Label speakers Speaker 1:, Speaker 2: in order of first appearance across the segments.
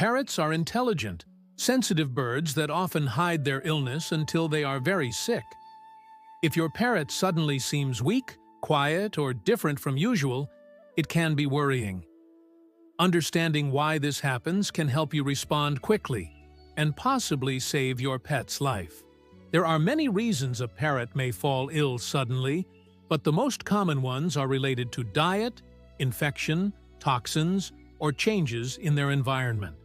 Speaker 1: Parrots are intelligent, sensitive birds that often hide their illness until they are very sick. If your parrot suddenly seems weak, quiet, or different from usual, it can be worrying. Understanding why this happens can help you respond quickly and possibly save your pet's life. There are many reasons a parrot may fall ill suddenly, but the most common ones are related to diet, infection, toxins, or changes in their environment.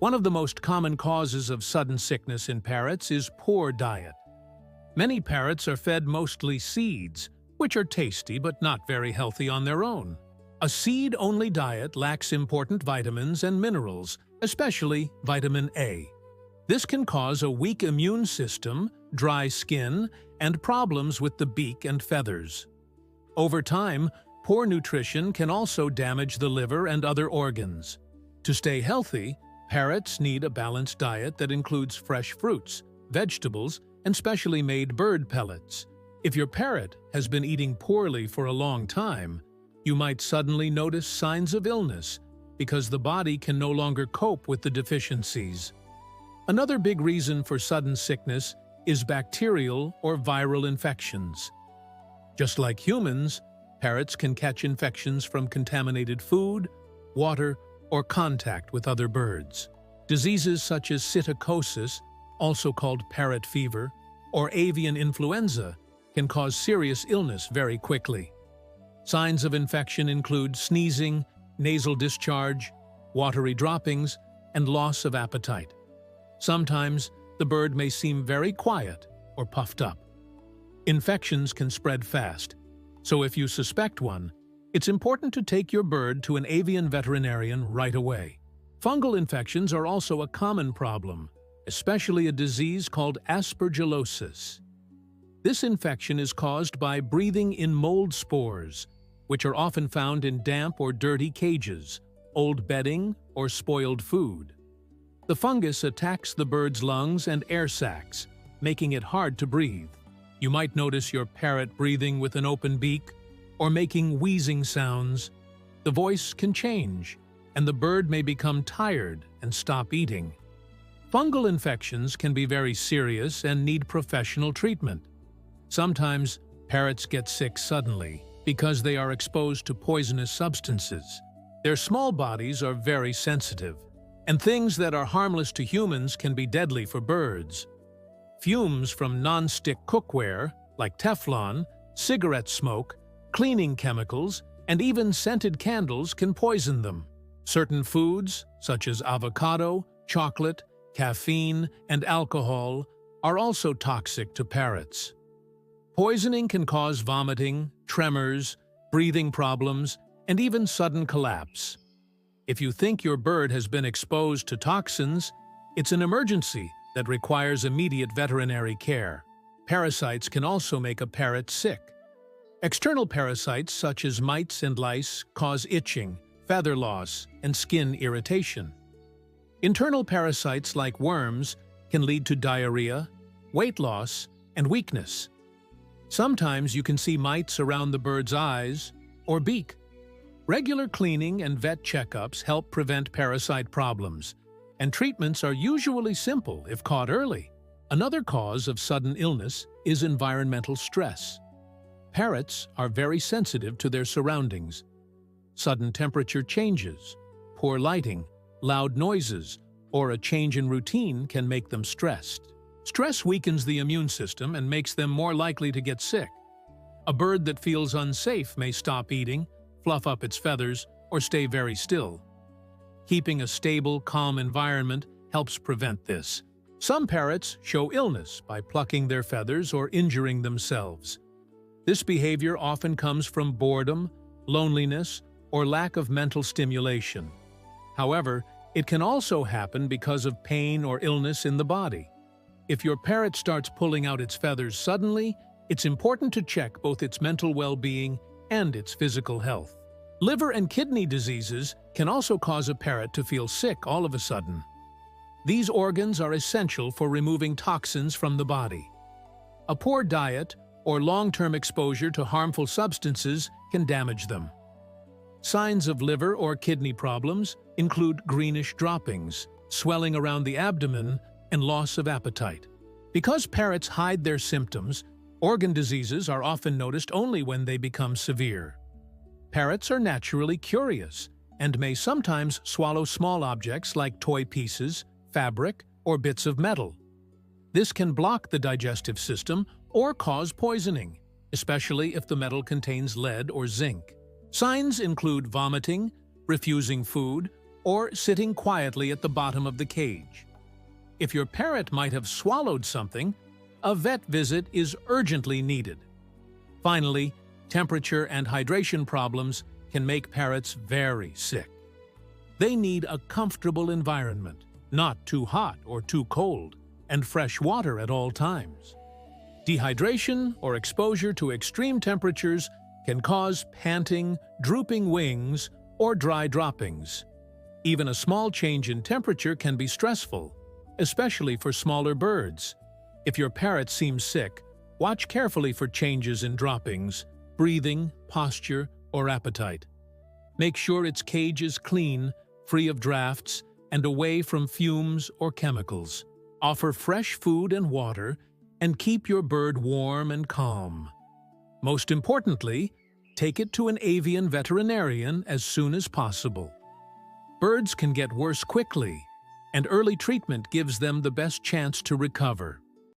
Speaker 1: One of the most common causes of sudden sickness in parrots is poor diet. Many parrots are fed mostly seeds, which are tasty but not very healthy on their own. A seed-only diet lacks important vitamins and minerals, especially vitamin A. This can cause a weak immune system, dry skin, and problems with the beak and feathers. Over time, poor nutrition can also damage the liver and other organs. To stay healthy, parrots need a balanced diet that includes fresh fruits, vegetables, and specially made bird pellets. If your parrot has been eating poorly for a long time, you might suddenly notice signs of illness because the body can no longer cope with the deficiencies. Another big reason for sudden sickness is bacterial or viral infections. Just like humans, parrots can catch infections from contaminated food, water, or contact with other birds. Diseases such as psittacosis, also called parrot fever, or avian influenza, can cause serious illness very quickly. Signs of infection include sneezing, nasal discharge, watery droppings, and loss of appetite. Sometimes, the bird may seem very quiet or puffed up. Infections can spread fast, so if you suspect one, it's important to take your bird to an avian veterinarian right away. Fungal infections are also a common problem, especially a disease called aspergillosis. This infection is caused by breathing in mold spores, which are often found in damp or dirty cages, old bedding, or spoiled food. The fungus attacks the bird's lungs and air sacs, making it hard to breathe. You might notice your parrot breathing with an open beak or making wheezing sounds. The voice can change, and the bird may become tired and stop eating. Fungal infections can be very serious and need professional treatment. Sometimes, parrots get sick suddenly because they are exposed to poisonous substances. Their small bodies are very sensitive, and things that are harmless to humans can be deadly for birds. Fumes from non-stick cookware, like Teflon, cigarette smoke, cleaning chemicals, and even scented candles can poison them. Certain foods, such as avocado, chocolate, caffeine, and alcohol, are also toxic to parrots. Poisoning can cause vomiting, tremors, breathing problems, and even sudden collapse. If you think your bird has been exposed to toxins, it's an emergency that requires immediate veterinary care. Parasites can also make a parrot sick. External parasites such as mites and lice cause itching, feather loss, and skin irritation. Internal parasites like worms can lead to diarrhea, weight loss, and weakness. Sometimes you can see mites around the bird's eyes or beak. Regular cleaning and vet checkups help prevent parasite problems, and treatments are usually simple if caught early. Another cause of sudden illness is environmental stress. Parrots are very sensitive to their surroundings. Sudden temperature changes, poor lighting, loud noises, or a change in routine can make them stressed. Stress weakens the immune system and makes them more likely to get sick. A bird that feels unsafe may stop eating, fluff up its feathers, or stay very still. Keeping a stable, calm environment helps prevent this. Some parrots show illness by plucking their feathers or injuring themselves. This behavior often comes from boredom, loneliness, or lack of mental stimulation. However, it can also happen because of pain or illness in the body. If your parrot starts pulling out its feathers suddenly, it's important to check both its mental well-being and its physical health. Liver and kidney diseases can also cause a parrot to feel sick all of a sudden. These organs are essential for removing toxins from the body. A poor diet or long-term exposure to harmful substances can damage them. Signs of liver or kidney problems include greenish droppings, swelling around the abdomen, and loss of appetite. Because parrots hide their symptoms, organ diseases are often noticed only when they become severe. Parrots are naturally curious and may sometimes swallow small objects like toy pieces, fabric, or bits of metal. This can block the digestive system or cause poisoning, especially if the metal contains lead or zinc. Signs include vomiting, refusing food, or sitting quietly at the bottom of the cage. If your parrot might have swallowed something, a vet visit is urgently needed. Finally, temperature and hydration problems can make parrots very sick. They need a comfortable environment, not too hot or too cold, and fresh water at all times. Dehydration or exposure to extreme temperatures can cause panting, drooping wings, or dry droppings. Even a small change in temperature can be stressful, especially for smaller birds. If your parrot seems sick, watch carefully for changes in droppings, breathing, posture, or appetite. Make sure its cage is clean, free of drafts, and away from fumes or chemicals. Offer fresh food and water, and keep your bird warm and calm. Most importantly, take it to an avian veterinarian as soon as possible. Birds can get worse quickly, and early treatment gives them the best chance to recover.